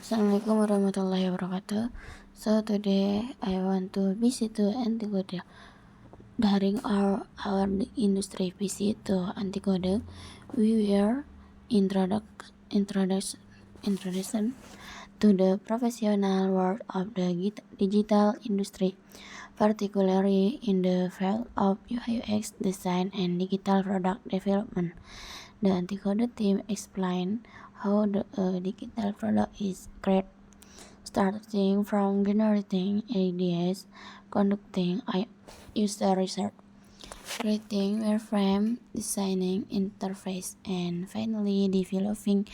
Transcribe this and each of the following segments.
Assalamualaikum warahmatullahi wabarakatuh. So today I want to visit to Antigua. During our industry visit to Antigua, we were introduction to the professional world of the digital industry, particularly in the field of UI/UX design and digital product development. The Antigua team explained how the digital product is created, starting from generating ideas, conducting user research, creating wireframe, designing interface, and finally developing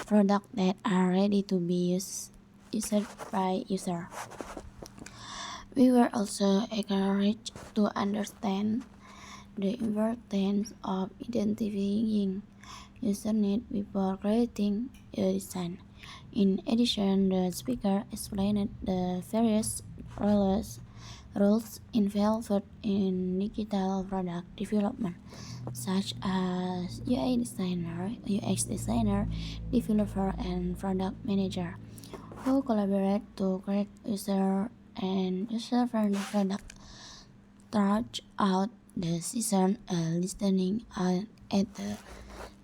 products that are ready to be used by user. We were also encouraged to understand the importance of identifying user needs before creating a design. In addition, the speaker explained the various roles involved in digital product development, such as UI designer, UX designer, developer, and product manager, who collaborate to create user-friendly product. Throughout the season, listening at the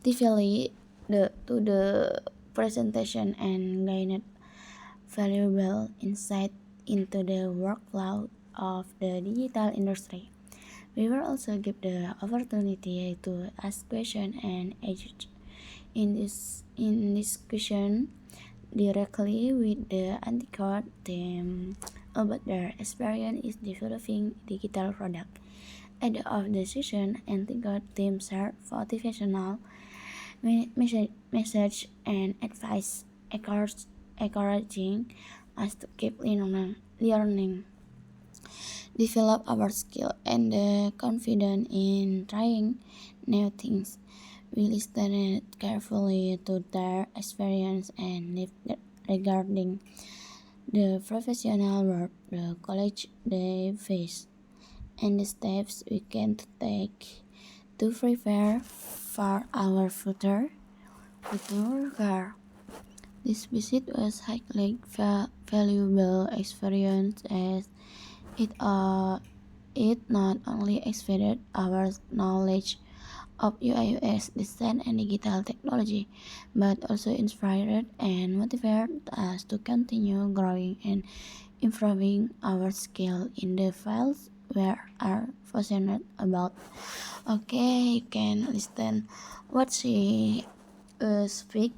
TVly to the presentation and gained valuable insight into the workflow of the digital industry. We were also given the opportunity to ask questions and engage in discussion directly with the Anticode team about their experience in developing digital product. At the end of the session, Anticode team shared motivational message and advice, encouraging us to keep learning, develop our skill, and confident in trying new things. We listened carefully to their experience and regarding the professional work, the college they face, and the steps we can take to prepare for our future career. This visit was highly valuable experience as it not only expanded our knowledge of UI/UX design and digital technology, but also inspired and motivated us to continue growing and improving our skill in the fields we are passionate about. Okay, you can listen what she speak.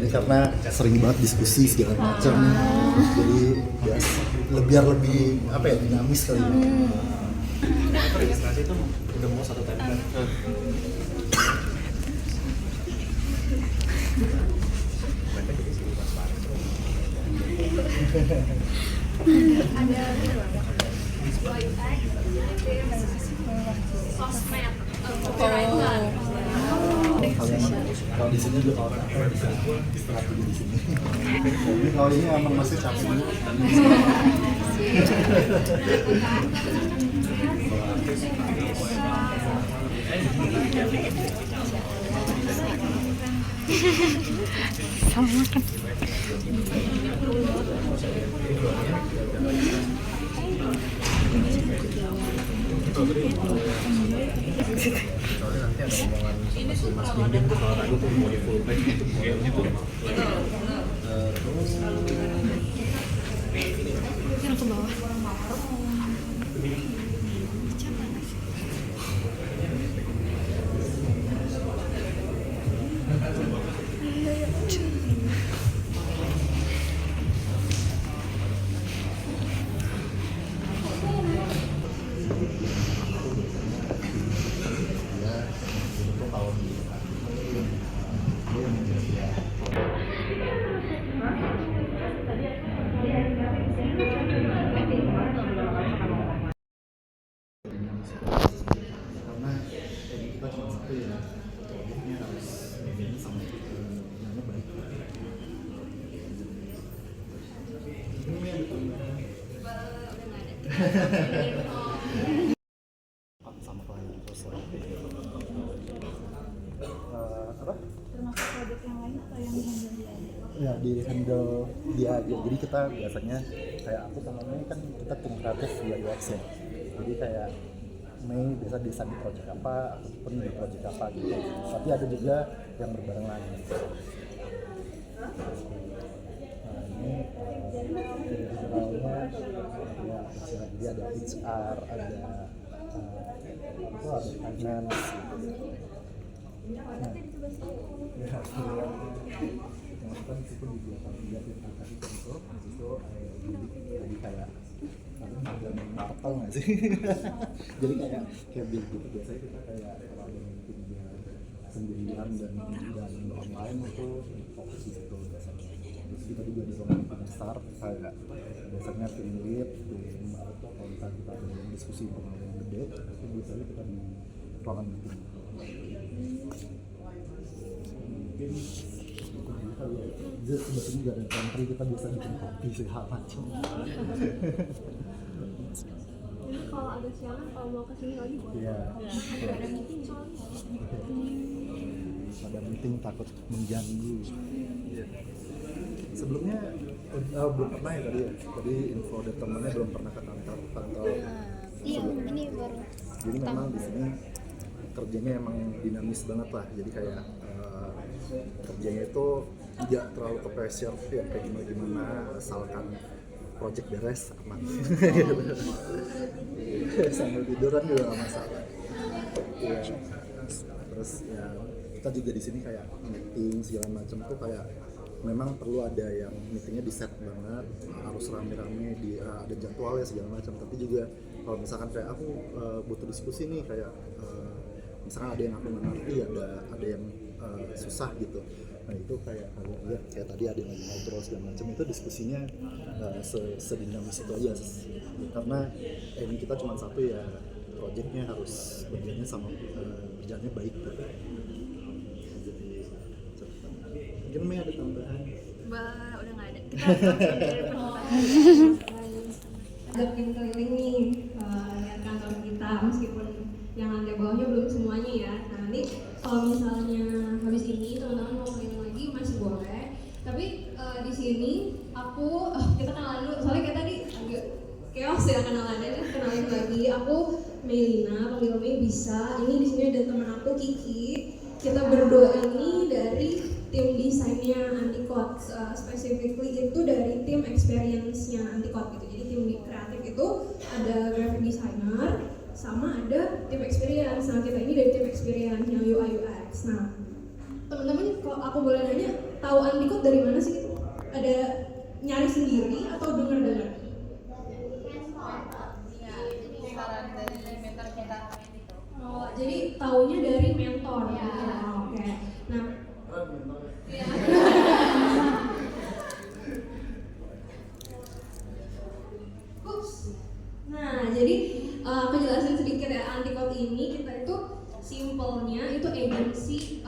Jadi karena sering banget diskusi segala macam, jadi ya biar lebih apa ya, dinamis kali ya. Registrasi itu udah mau 1 tahun kan? Sosmed, Kalau di sini juga orang bisa istirahat dulu di sini. Jadi kalau ini emang masih capek dulu. Sama kan. Nanti ada omongan Mas Bimbing soal tadi tuh mau di full page gitu. yang ke bawah. Karena ini kita cuma satu ya, proyeknya harus sama yang baik. Ini yang sama klien kita apa? Termasuk proyek yang lain atau yang handle dia? Ya di handle dia aja. Jadi kita biasanya kayak aku sama Mei kan kita tim kreatif via UX ya. Jadi kayak Mei biasa desain di project apa, aku pun di project apa gitu. Tapi ada juga yang berbarengan. Nah ini generalnya ya dia ada HR, ada itu ada finance gitu. Nah, ya kan itu di belakang dia tadi itu habis itu jadi kayak ada martel nggak sih? Jadi kayak bil gitu biasanya kita kayak kalau ada meeting dia sendirian dan online itu fokus di situ biasanya. Terus kita juga di ruangan meeting besar kayak biasanya tim lead, tim atau kalau kita ada yang diskusi yang gede itu biasanya kita di ruangan meeting. Mungkin sebetulnya juga ada pantry, kita bisa bikin kopi segala macam. Jadi kalau agak siangan kalau mau kesini lagi boleh. Iya. Ada meeting soalnya. Ada meeting takut mengganggu. Iya. Sebelumnya belum pernah ya tadi ya. Tadi info dari temannya belum pernah ke kantor. Iya, ini baru. Jadi memang di sini kerjanya emang dinamis banget lah. Jadi kayak kerjanya itu tidak terlalu ke pressure ya, kayak gimana asalkan project beres aman. Sambil tiduran juga nggak masalah. Ya. Terus ya kita juga di sini kayak meeting segala macam tuh kayak memang perlu ada yang meetingnya di set banget, harus rame-rame, ada jadwalnya segala macam. Tapi juga kalau misalkan kayak aku butuh diskusi nih kayak misalkan ada yang aku nggak ngerti, ada yang susah gitu. Nah itu kayak tadi ada yang lagi ngobrol segala macam, itu diskusinya sedinamis itu aja. Karena ini kita cuma satu ya, projectnya harus berjalannya baik gitu. Jadi cepat. Mungkin Mei ada tambahan? Udah nggak ada. Kita langsung ada tim keliling nih lihat kantor kita, meskipun yang lantai bawahnya belum semuanya ya. Nah nanti kalau misalnya habis ini teman-teman mau keliling lagi masih boleh. Tapi di sini kita kenalan dulu. Soalnya kayak tadi agak chaos ya kenalannya. Kenalin lagi, aku Melina, panggil Mei bisa. Ini di sini ada teman aku Kiki. Kita berdua ini dari tim desainnya Antikot, specifically itu dari tim experience-nya Antikot gitu. Jadi tim kreatif itu ada graphic designer sama ada tim experience. Nah kita ini dari tim experience yang UI UX. Nah teman-teman kalau aku boleh nanya, tahu antikot dari mana sih? Ada nyari sendiri atau dengar-dengar? Oh, jadi taunya dari mentor. Ya. Oke. Nah, ups. Nah, jadi aku jelasin sedikit ya, Antikot ini kita itu simpelnya itu agency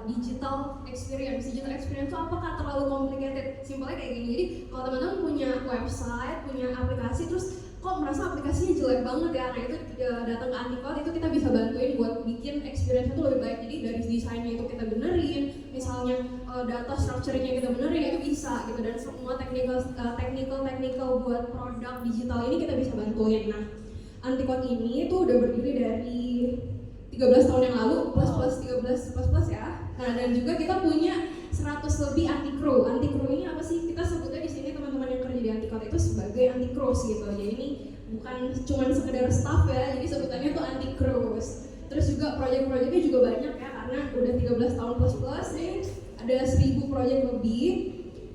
digital experience. Digital experience itu apakah terlalu complicated? Simpelnya kayak gini. Jadi kalau teman-teman punya website, punya aplikasi, terus kok merasa aplikasinya jelek banget ya, nah itu datang ke Antikot, itu kita bisa bantuin buat bikin experience itu lebih baik. Jadi dari desainnya itu kita benerin, misalnya data structure-nya kita benerin, itu bisa gitu. Dan semua technical buat produk digital ini kita bisa bantuin. Nah, Antikot ini tuh udah berdiri dari 13 tahun yang lalu, plus 13 ya. Nah, dan juga kita punya 100 lebih anti crew. Anti crew ini apa sih? Kita sebutnya di sini teman-teman yang kerja di Antikot itu sebagai anti crews gitu. Jadi ini bukan cuma sekedar staff ya, jadi sebutannya tuh anti crews. Terus juga proyek-proyeknya juga banyak ya, karena udah 13 tahun plus nih, ada 1000 proyek lebih.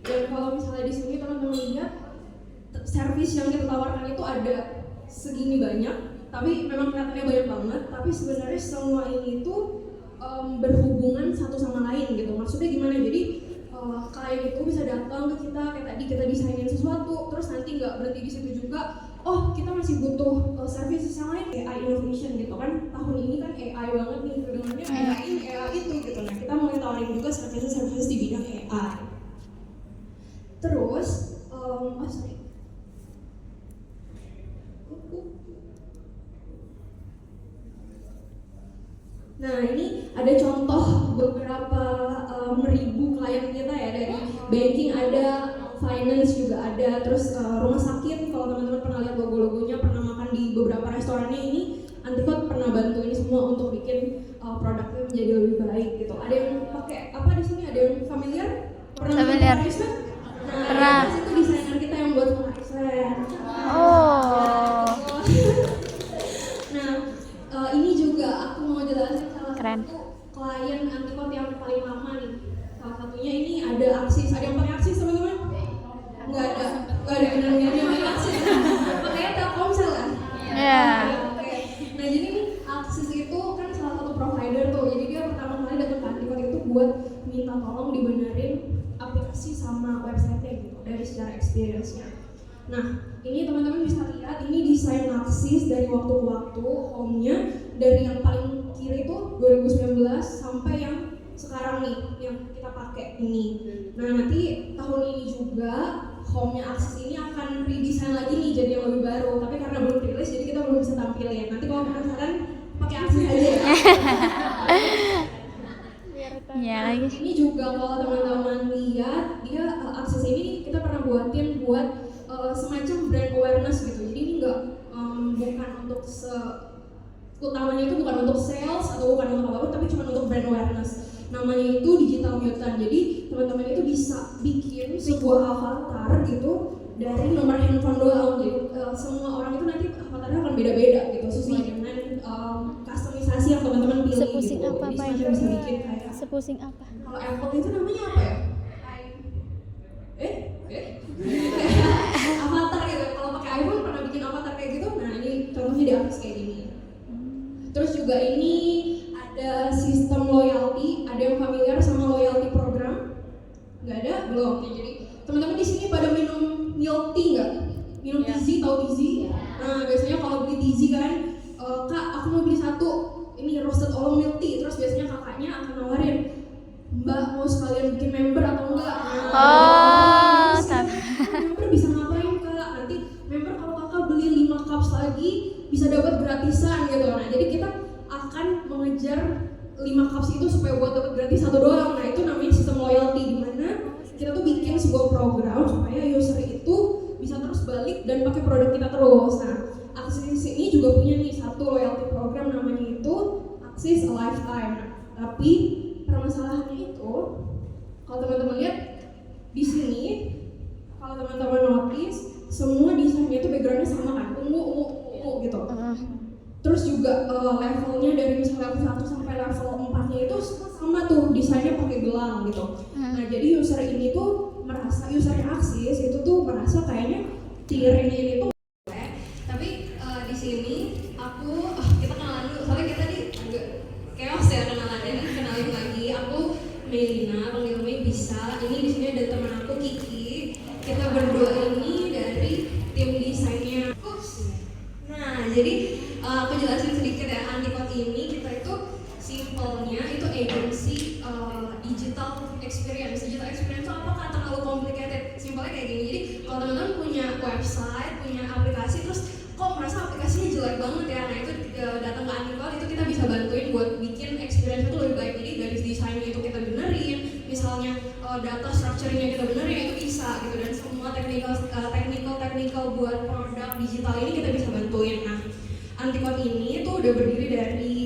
Dan kalau misalnya di sini teman-teman lihat, service yang kita tawarkan itu ada segini banyak, tapi memang kelihatannya banyak banget, tapi sebenarnya semua ini tuh berhubungan satu sama lain gitu. Maksudnya gimana? Jadi klien itu bisa datang ke kita, kayak tadi kita desainin sesuatu, terus nanti nggak berhenti di situ juga. Oh, kita masih butuh services yang lain, AI innovation gitu kan. Tahun ini kan AI banget nih, kedengarannya AI ini, AI itu gitu. Nah, kita mau tawarin juga services di bidang AI. Terus, nah ini ada contoh beberapa ribu klien kita ya, dari banking ada, finance juga ada, terus rumah sakit, kalau teman-teman pernah lihat logo-logonya, pernah makan di beberapa restorannya, ini Antikot pernah bantu ini semua untuk bikin produknya menjadi lebih baik gitu. Ada yang pakai apa di sini? Ada yang familiar? Pernah Familiar. Horizon? Nah, Pernah. itu desainer kita yang buat Horizon. Oh, Nah, ini juga aku mau jelasin salah Keren. satu klien Antikot yang paling lama nih. Salah satunya ini ada Aksis. Ada yang pakai Aksis teman-teman? Nggak ada benar-benar yang pakai Aksis. Makanya Telkomsel kan? ya. Oke. Nah, jadi nih Aksis itu kan salah satu provider tuh. Jadi dia pertama kali datang ke Antikot itu buat minta tolong dibenerin aplikasi sama website-nya gitu, dari secara experience-nya. Nah, ini teman-teman bisa lihat, ini desain Aksis dari waktu ke waktu, home-nya dari yang paling kiri itu 2019 sampai yang sekarang nih, yang kita pakai ini. Nah, nanti tahun ini juga home-nya Aksis ini akan redesign lagi nih jadi yang lebih baru, tapi karena belum rilis jadi kita belum bisa tampilin. Nanti kalau penasaran pakai Aksis aja ya. Ya lagi. Ini juga kalau teman-teman lihat, dia Aksis ini kita pernah buatin buat semacam brand awareness gitu. Jadi ini bukan untuk utamanya itu bukan untuk sales atau bukan untuk apa-apa, tapi cuma untuk brand awareness. Namanya itu Digital Mutant. Jadi teman-teman itu bisa bikin sebuah avatar gitu dari nomor handphone doang. Jadi semua orang itu nanti avatarnya akan beda-beda gitu sesuai dengan customisasi yang teman-teman pilih. Sepusing gitu. apa Jadi Pak? semacam bisa bikin kayak Sepusing apa? kalau Apple itu namanya apa ya? Avatar gitu. Kalau pakai iPhone pernah bikin avatar kayak gitu. Nah, ini contohnya di Aksis kayak gini. Terus juga ini ada sistem loyalty. Ada yang familiar sama loyalty program? Nggak ada? Belum. Oke, jadi teman-teman di sini pada minum milk tea nggak? Minum Tizi, tahu Tizi? Nah, biasanya kalau beli Tizi kan, Kak, aku mau beli satu ini roasted oolong milk tea. Terus biasanya kakaknya akan nawarin, Mbak mau sekalian bikin member atau enggak? Oh, member bisa ngapain Kak? Nanti member kalau kakak beli 5 cups lagi bisa dapat gratisan gitu. Nah, jadi kita akan mengejar 5 cups itu supaya buat dapat gratis satu doang. Nah, itu namanya sistem loyalty, di mana kita tuh bikin sebuah program supaya user itu bisa terus balik dan pakai produk kita terus. Nah, Aksis ini juga punya nih satu loyalty program, namanya itu Aksis A Lifetime. Nah, tapi permasalahannya itu, kalau teman-teman lihat di sini, kalau teman-teman notice, semua desainnya itu backgroundnya sama kan, ungu gitu. Terus juga levelnya dari misalnya level 1 sampai level 4-nya itu sama tuh, desainnya pakai gelang gitu. Nah jadi user ini tuh merasa, user Axis itu tuh merasa kayaknya tier ini tuh tapi di sini kita kenalan dulu, soalnya kita tadi agak chaos ya kenalannya. Kenalin lagi, aku Melina, panggil Mei bisa. Ini di sini ada teman aku Kiki. Kita berdua ini dari tim desainnya. Nah, jadi aku jelasin sedikit ya, Antikot ini kita itu simpelnya itu agency digital experience. Digital experience itu apa? Kan terlalu complicated. Simpelnya kayak gini. Jadi kalau teman-teman punya website, punya aplikasi, terus kok merasa aplikasinya jelek banget ya, nah itu datang ke Antikot, itu kita bisa bantuin buat bikin experience itu lebih baik. Jadi dari desainnya itu kita benerin, misalnya data structure-nya kita benerin, itu bisa gitu. Dan semua technical buat produk digital ini kita bisa bantuin. Nah, Antikot ini tuh udah berdiri dari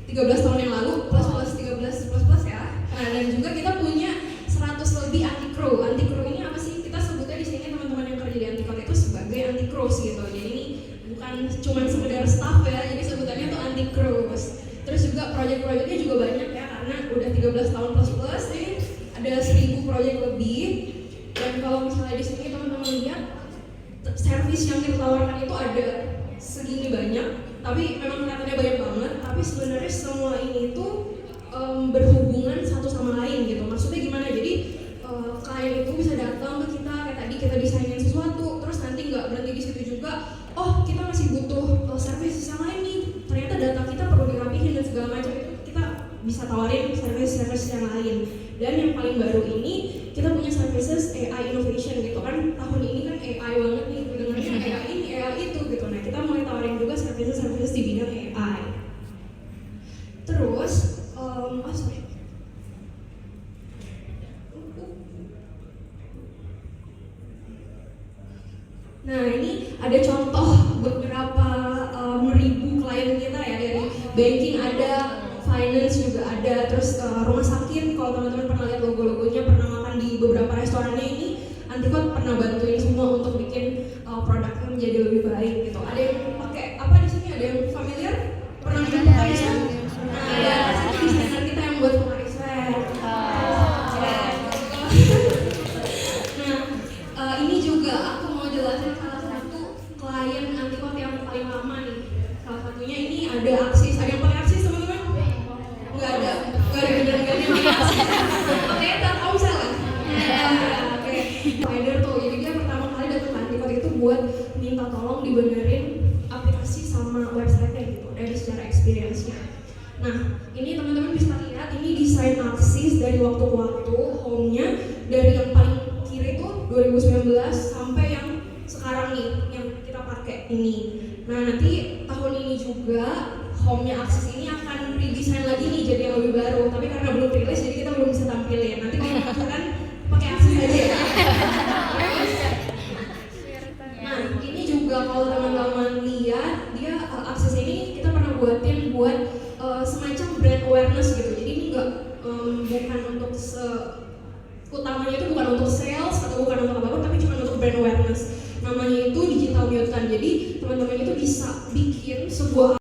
13 tahun yang lalu, plus 13 ya. Nah, dan juga kita punya 100 lebih anti crew. Anti crew ini apa sih? Kita sebutnya di sini teman-teman yang kerja di Antikot itu sebagai anti crew gitu. Jadi ini bukan cuma sekedar staff ya, jadi sebutannya tuh anti crew. Terus juga project-projectnya juga banyak ya, karena udah 13 tahun plus nih, ada 1000 project lebih. Dan kalau misalnya di sini teman-teman lihat, service yang kita tawarkan itu ada segini banyak, tapi memang kelihatannya banyak banget, tapi sebenarnya semua ini tuh berhubungan satu sama lain gitu. Maksudnya gimana? Jadi klien itu bisa datang ke kita, kayak tadi kita desainin sesuatu, terus nanti nggak berhenti di situ juga. Oh, kita masih butuh service yang lain nih. Ternyata data kita perlu dirapihin dan segala macam, itu kita bisa tawarin service yang lain. Dan yang paling baru ini kita punya services AI innovation gitu kan. Tahun ini kan AI banget nih, dengarnya AI ini, AI itu gitu. Nah, kita mulai tawarin juga services di bidang AI. Terus, nah ini ada contoh beberapa ribu klien kita ya, dari banking ada, finance juga ada, terus rumah sakit. Kalau teman-teman pernah lihat logo-logonya, pernah makan di beberapa restorannya, ini Antikot pernah bantuin semua untuk bikin produknya menjadi lebih baik gitu. Ada yang pakai apa di sini? Ada yang familiar? Pernah bikin Pokarisan? Nah, ada desainer kita yang buat Pokarisan. Nah, ini juga aku mau jelasin salah satu klien Antikot yang paling lama nih. Salah satunya ini ada Axis. Ada yang pakai Axis teman-teman? Nggak ada beneran-beneran pakai Axis. Pakai Telkomsel kan? Oke. Provider tuh, jadi dia pertama kali datang ke Antikot itu buat minta tolong dibenerin aplikasi sama website-nya gitu, dari secara experience-nya. Nah, ini teman-teman bisa lihat, ini desain Axis dari waktu ke waktu, home-nya dari yang paling kiri tuh 2019 sampai yang sekarang nih, yang kita pakai ini. Nah, nanti tahun ini juga home-nya Axis ini akan redesign lagi nih jadi yang lebih baru, tapi karena belum rilis jadi kita belum bisa tampilin. Nanti kalau misalkan pakai Axis aja ya. Nah, ini juga kalau teman-teman lihat, dia Axis ini kita pernah buatin buat semacam brand awareness gitu. Jadi ini bukan untuk utamanya itu bukan untuk sales atau bukan untuk apa-apa, tapi cuma untuk brand awareness. Namanya itu Digital Newton. Jadi teman-teman itu bisa bikin sebuah